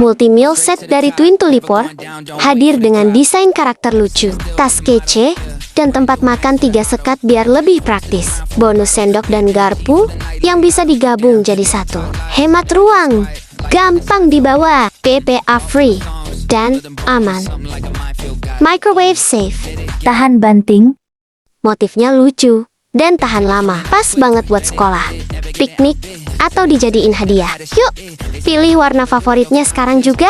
Multi-meal set dari Twin Tulipor hadir dengan desain karakter lucu, tas kece, dan tempat makan 3 sekat biar lebih praktis. Bonus sendok dan garpu yang bisa digabung jadi satu. Hemat ruang, gampang dibawa, PPA free, dan aman. Microwave safe, Tahan banting. motifnya lucu dan tahan lama. Pas banget buat sekolah, piknik, atau dijadiin hadiah. Yuk, pilih warna favoritnya sekarang juga.